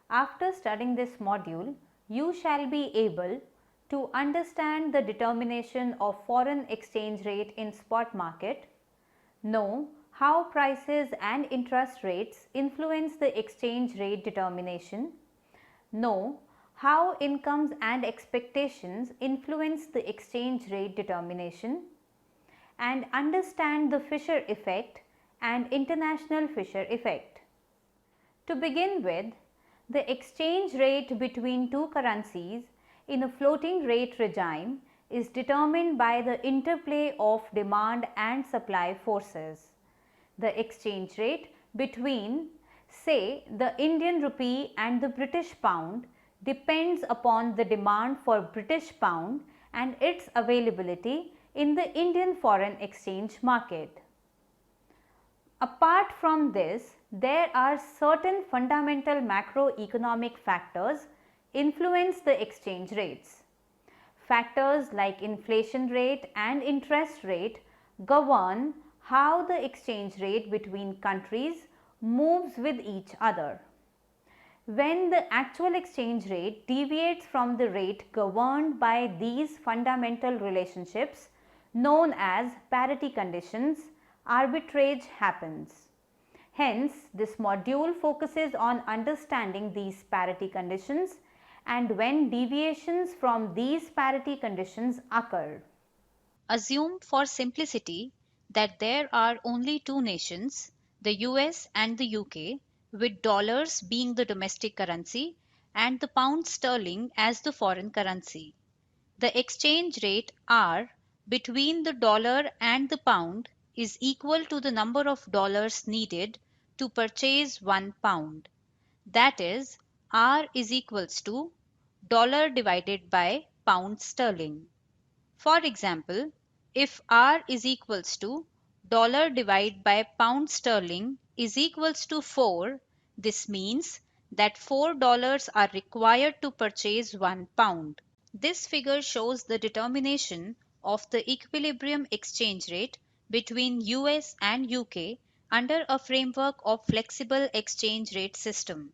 After studying this module, you shall be able to understand the determination of foreign exchange rate in spot market, know how prices and interest rates influence the exchange rate determination, know how incomes and expectations influence the exchange rate determination, and understand the Fischer effect and international Fischer effect. To begin with, the exchange rate between two currencies in a floating rate regime is determined by the interplay of demand and supply forces. The exchange rate between, say, the Indian rupee and the British pound depends upon the demand for British pound and its availability in the Indian foreign exchange market. Apart from this, there are certain fundamental macroeconomic factors influence the exchange rates. Factors like inflation rate and interest rate govern how the exchange rate between countries moves with each other. When the actual exchange rate deviates from the rate governed by these fundamental relationships known as parity conditions, arbitrage happens. Hence, this module focuses on understanding these parity conditions and when deviations from these parity conditions occur. Assume for simplicity that there are only two nations, the US and the UK, with dollars being the domestic currency and the pound sterling as the foreign currency. The exchange rate R between the dollar and the pound is equal to the number of dollars needed to purchase 1 pound. That is, R is equals to dollar divided by pound sterling. For example, if R is equals to dollar divided by pound sterling is equals to 4, this means that $4 are required to purchase 1 pound. This figure shows the determination of the equilibrium exchange rate between US and UK under a framework of flexible exchange rate system.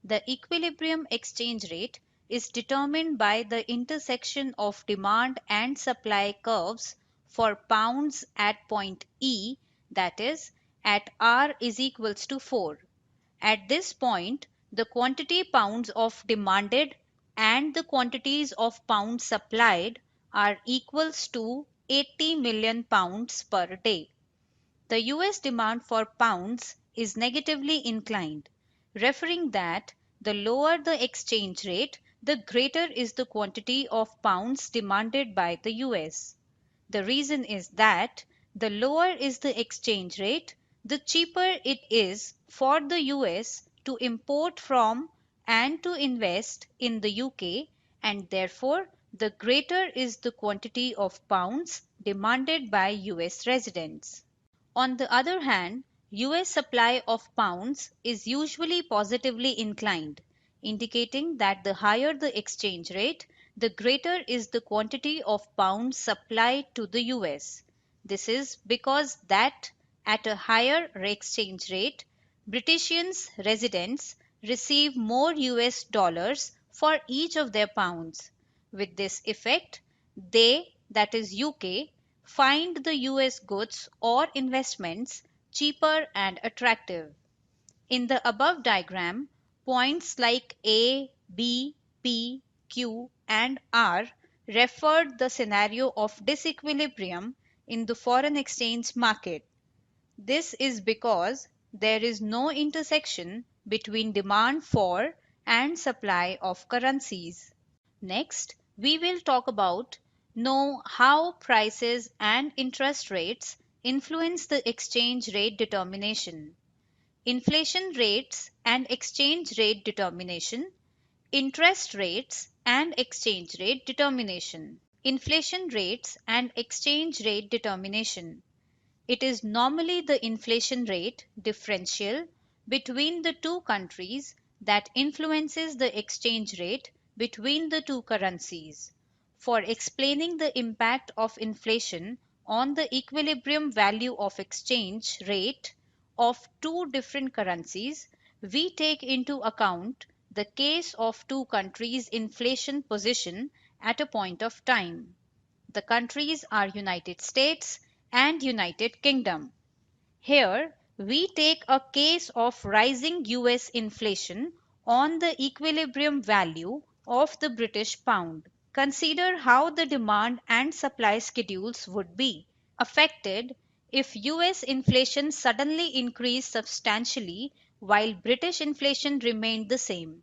The equilibrium exchange rate is determined by the intersection of demand and supply curves for pounds at point E, that is, at R is equals to 4. At this point, the quantity pounds of demanded and the quantities of pounds supplied are equals to 80 million pounds per day. The US demand for pounds is negatively inclined, referring that the lower the exchange rate, the greater is the quantity of pounds demanded by the US. The reason is that the lower is the exchange rate, the cheaper it is for the US to import from and to invest in the UK, and therefore the greater is the quantity of pounds demanded by US residents. On the other hand, US supply of pounds is usually positively inclined, indicating that the higher the exchange rate, the greater is the quantity of pounds supplied to the US. This is because that at a higher exchange rate, British residents receive more US dollars for each of their pounds. With this effect, they, that is UK, find the US goods or investments cheaper and attractive. In the above diagram, points like A, B, P, Q, and R referred the scenario of disequilibrium in the foreign exchange market. This is because there is no intersection between demand for and supply of currencies. Next, we will talk about know how prices and interest rates influence the exchange rate determination. Inflation rates and exchange rate determination, interest rates and exchange rate determination. Inflation rates and exchange rate determination. It is normally the inflation rate differential between the two countries that influences the exchange rate between the two currencies. For explaining the impact of inflation on the equilibrium value of exchange rate of two different currencies, we take into account the case of two countries' inflation position at a point of time. The countries are United States and United Kingdom. Here, we take a case of rising US inflation on the equilibrium value of the British pound. Consider how the demand and supply schedules would be affected if US inflation suddenly increased substantially while British inflation remained the same.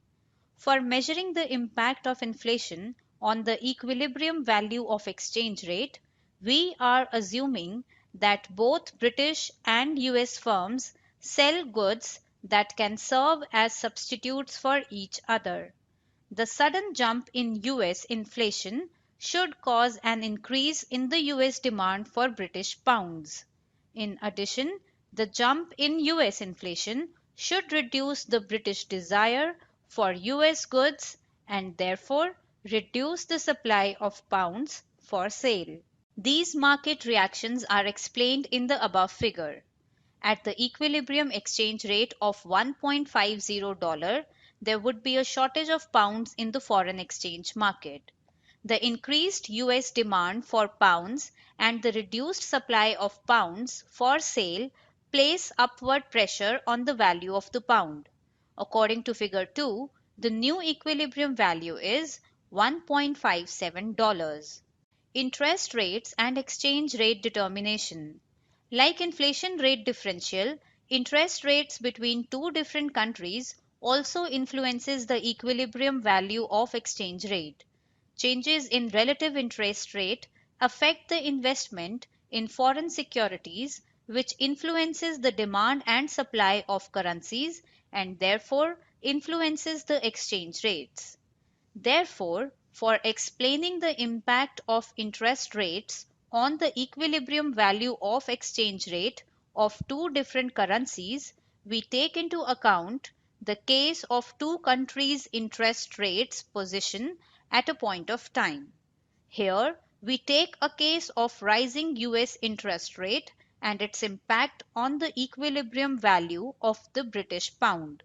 For measuring the impact of inflation on the equilibrium value of exchange rate, we are assuming that both British and US firms sell goods that can serve as substitutes for each other. The sudden jump in US inflation should cause an increase in the US demand for British pounds. In addition, the jump in US inflation should reduce the British desire for US goods and therefore reduce the supply of pounds for sale. These market reactions are explained in the above figure. At the equilibrium exchange rate of $1.50, there would be a shortage of pounds in the foreign exchange market. The increased US demand for pounds and the reduced supply of pounds for sale place upward pressure on the value of the pound. According to figure 2, the new equilibrium value is $1.57. Interest rates and exchange rate determination. Like inflation rate differential, interest rates between two different countries also influences the equilibrium value of exchange rate. Changes in relative interest rate affect the investment in foreign securities, which influences the demand and supply of currencies and therefore influences the exchange rates. Therefore, for explaining the impact of interest rates on the equilibrium value of exchange rate of two different currencies, we take into account the case of two countries' interest rates position at a point of time. Here, we take a case of rising US interest rate and its impact on the equilibrium value of the British pound.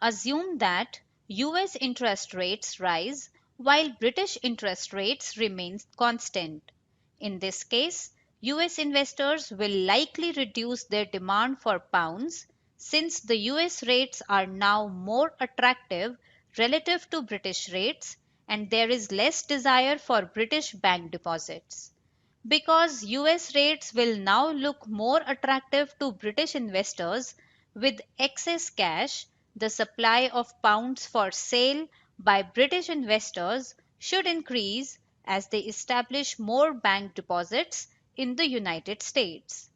Assume that US interest rates rise while British interest rates remain constant. In this case, US investors will likely reduce their demand for pounds since the US rates are now more attractive relative to British rates and there is less desire for British bank deposits. Because US rates will now look more attractive to British investors with excess cash, the supply of pounds for sale by British investors should increase as they establish more bank deposits in the United States.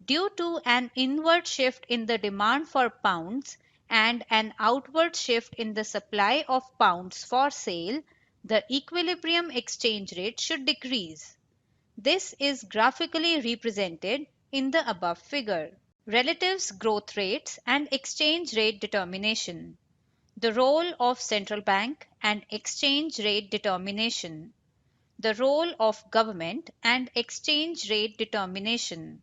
Due to an inward shift in the demand for pounds and an outward shift in the supply of pounds for sale, the equilibrium exchange rate should decrease. This is graphically represented in the above figure. Relatives growth rates and exchange rate determination. The role of central bank and exchange rate determination. The role of government and exchange rate determination.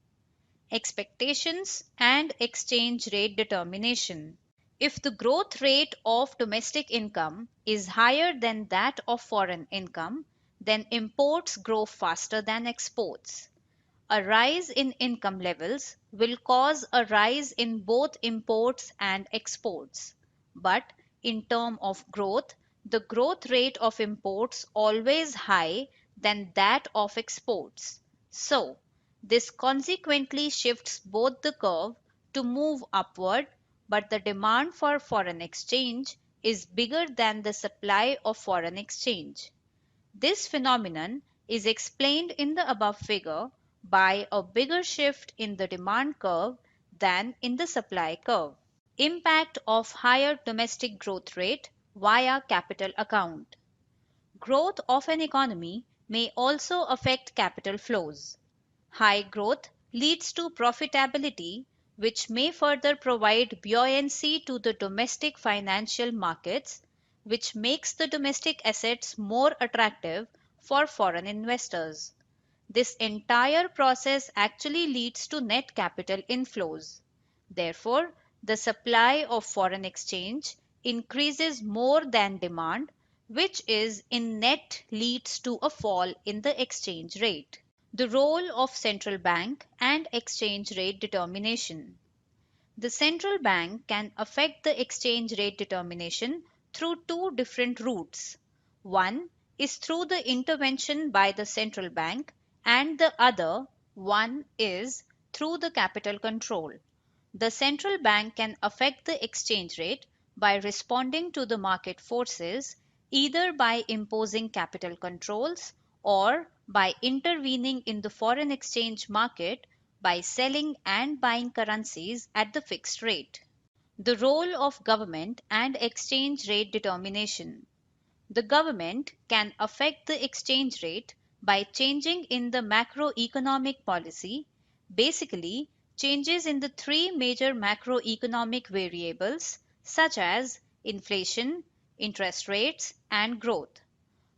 Expectations and exchange rate determination. If the growth rate of domestic income is higher than that of foreign income, then imports grow faster than exports. A rise in income levels will cause a rise in both imports and exports. But in terms of growth, the growth rate of imports always higher than that of exports. So, this consequently shifts both the curve to move upward, but the demand for foreign exchange is bigger than the supply of foreign exchange. This phenomenon is explained in the above figure by a bigger shift in the demand curve than in the supply curve. Impact of higher domestic growth rate via capital account. Growth of an economy may also affect capital flows. High growth leads to profitability, which may further provide buoyancy to the domestic financial markets, which makes the domestic assets more attractive for foreign investors. This entire process actually leads to net capital inflows. Therefore, the supply of foreign exchange increases more than demand, which is in net leads to a fall in the exchange rate. The role of central bank and exchange rate determination. The central bank can affect the exchange rate determination through two different routes. One is through the intervention by the central bank, and the other one is through the capital control. The central bank can affect the exchange rate by responding to the market forces, either by imposing capital controls or by intervening in the foreign exchange market by selling and buying currencies at the fixed rate. The role of government and exchange rate determination. The government can affect the exchange rate by changing in the macroeconomic policy, basically changes in the three major macroeconomic variables such as inflation, interest rates, and growth.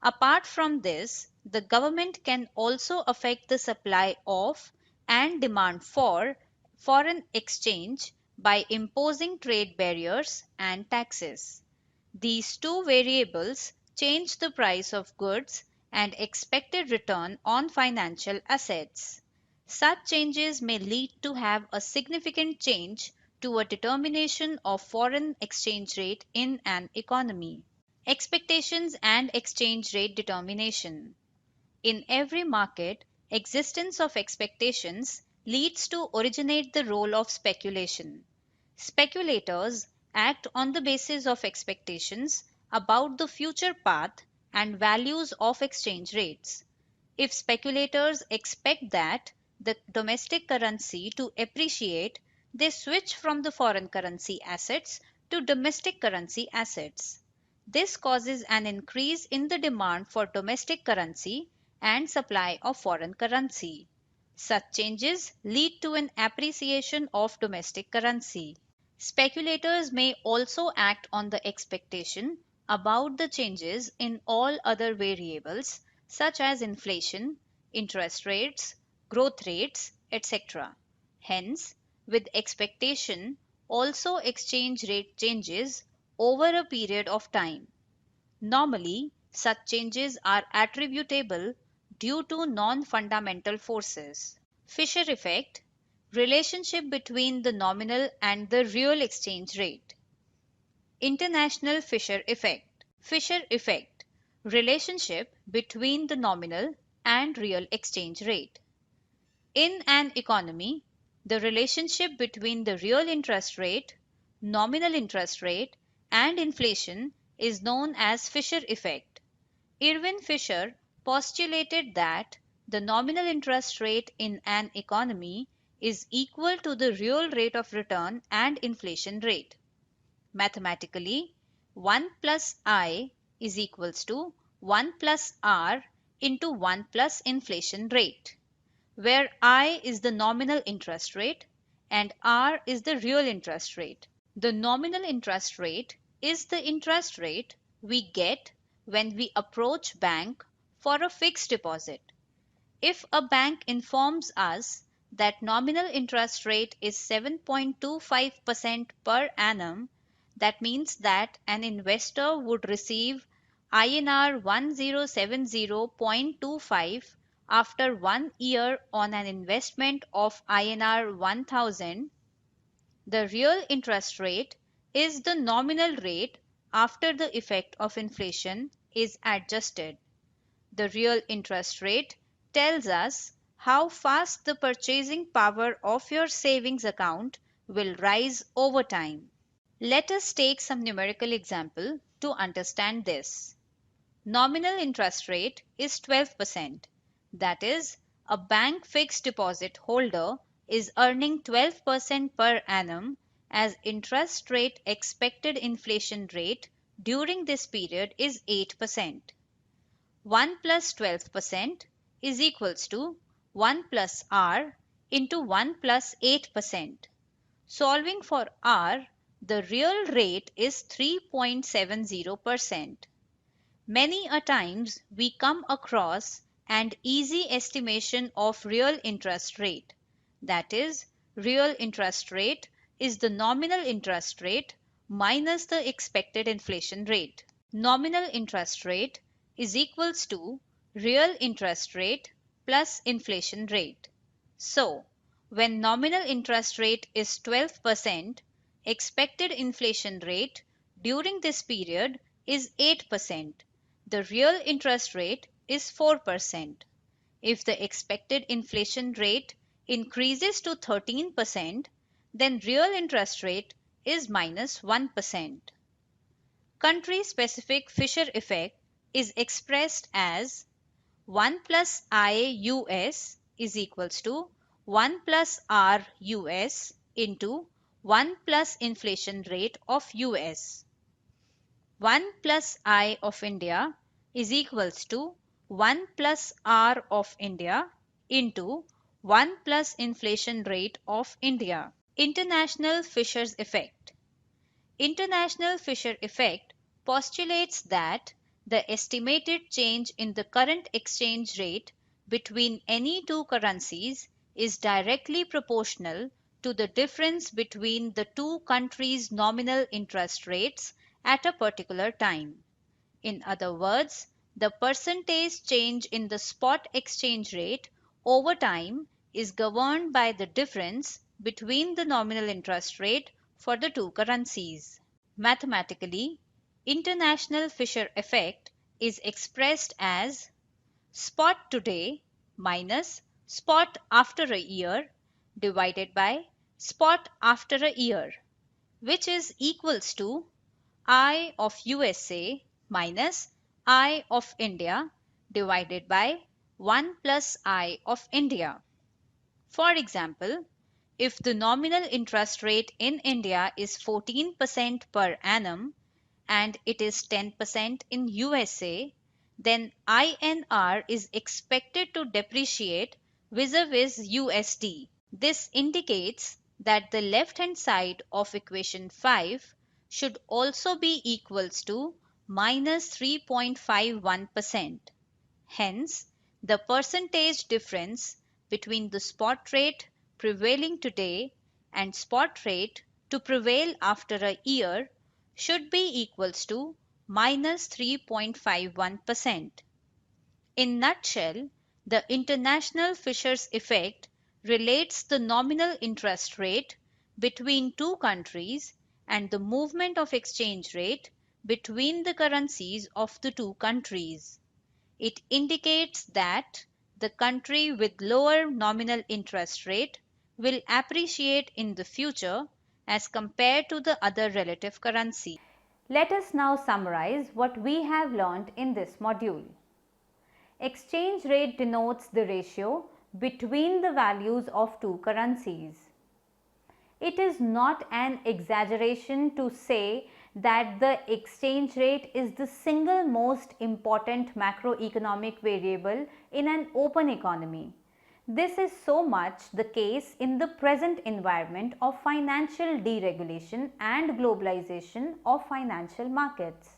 Apart from this, the government can also affect the supply of and demand for foreign exchange by imposing trade barriers and taxes. These two variables change the price of goods and expected return on financial assets. Such changes may lead to have a significant change to a determination of foreign exchange rate in an economy. Expectations and exchange rate determination. In every market, existence of expectations leads to originate the role of speculation. Speculators act on the basis of expectations about the future path and values of exchange rates. If speculators expect that the domestic currency to appreciate, they switch from the foreign currency assets to domestic currency assets. This causes an increase in the demand for domestic currency and supply of foreign currency. Such changes lead to an appreciation of domestic currency. Speculators may also act on the expectation about the changes in all other variables such as inflation, interest rates, growth rates, etc. Hence, with expectation, also exchange rate changes over a period of time. Normally, such changes are attributable due to non-fundamental forces. Fischer effect, relationship between the nominal and the real exchange rate. International Fischer effect. Fischer effect, relationship between the nominal and real exchange rate. In an economy, the relationship between the real interest rate, nominal interest rate, and inflation is known as Fischer effect. Irwin Fischer postulated that the nominal interest rate in an economy is equal to the real rate of return and inflation rate. Mathematically, 1 plus I is equals to 1 plus R into 1 plus inflation rate, where I is the nominal interest rate and R is the real interest rate. The nominal interest rate is the interest rate we get when we approach bank for a fixed deposit. If a bank informs us that nominal interest rate is 7.25% per annum, that means that an investor would receive INR 1070.25 after 1 year on an investment of INR 1000. The real interest rate is the nominal rate after the effect of inflation is adjusted. The real interest rate tells us how fast the purchasing power of your savings account will rise over time. Let us take some numerical example to understand this. Nominal interest rate is 12%. That is, a bank fixed deposit holder is earning 12% per annum as interest rate expected inflation rate during this period is 8%. 1 plus 12% is equals to 1 plus R into 1 plus 8%. Solving for R, the real rate is 3.70%. Many a times we come across an easy estimation of real interest rate. That is, real interest rate is the nominal interest rate minus the expected inflation rate. Nominal interest rate is equals to real interest rate plus inflation rate. So, when nominal interest rate is 12%, expected inflation rate during this period is 8%. The real interest rate is 4%. If the expected inflation rate increases to 13%, then real interest rate is minus 1%. Country-specific Fischer effect is expressed as 1 plus I US is equals to 1 plus R US into 1 plus inflation rate of US. 1 plus I of India is equals to 1 plus R of India into 1 plus inflation rate of India. International Fisher's effect. International Fisher effect postulates that the estimated change in the current exchange rate between any two currencies is directly proportional to the difference between the two countries' nominal interest rates at a particular time. In other words, the percentage change in the spot exchange rate over time is governed by the difference between the nominal interest rate for the two currencies. Mathematically, international Fisher effect is expressed as spot today minus spot after a year divided by spot after a year, which is equals to I of USA minus I of India divided by 1 plus I of India. For example, if the nominal interest rate in India is 14% per annum and it is 10% in USA, then INR is expected to depreciate vis-a-vis USD. This indicates that the left-hand side of equation 5 should also be equals to minus 3.51%. Hence, the percentage difference between the spot rate prevailing today and spot rate to prevail after a year should be equals to minus 3.51%. In nutshell, the international Fisher's effect relates the nominal interest rate between two countries and the movement of exchange rate between the currencies of the two countries. It indicates that the country with lower nominal interest rate will appreciate in the future as compared to the other relative currency. Let us now summarize what we have learnt in this module. Exchange rate denotes the ratio between the values of two currencies. It is not an exaggeration to say that the exchange rate is the single most important macroeconomic variable in an open economy. This is so much the case in the present environment of financial deregulation and globalization of financial markets.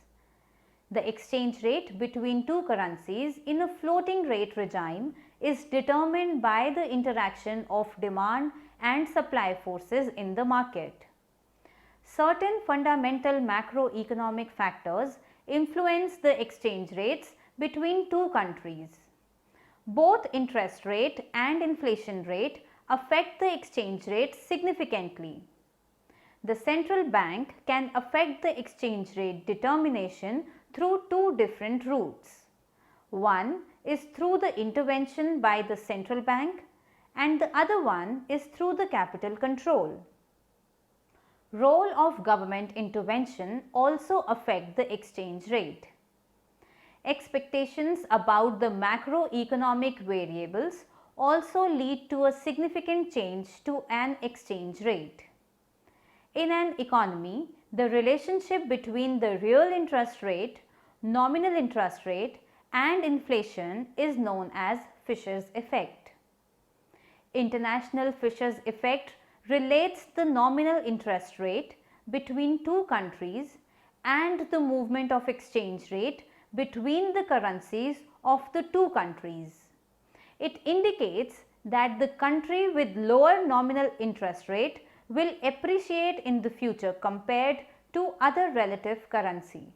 The exchange rate between two currencies in a floating rate regime is determined by the interaction of demand and supply forces in the market. Certain fundamental macroeconomic factors influence the exchange rates between two countries. Both interest rate and inflation rate affect the exchange rate significantly. The central bank can affect the exchange rate determination through two different routes. One is through the intervention by the central bank and the other one is through the capital control. Role of government intervention also affect the exchange rate. Expectations about the macroeconomic variables also lead to a significant change to an exchange rate. In an economy, the relationship between the real interest rate, nominal interest rate and inflation is known as Fisher's effect. International Fisher's effect relates the nominal interest rate between two countries and the movement of exchange rate between the currencies of the two countries. It indicates that the country with lower nominal interest rate will appreciate in the future compared to other relative currency.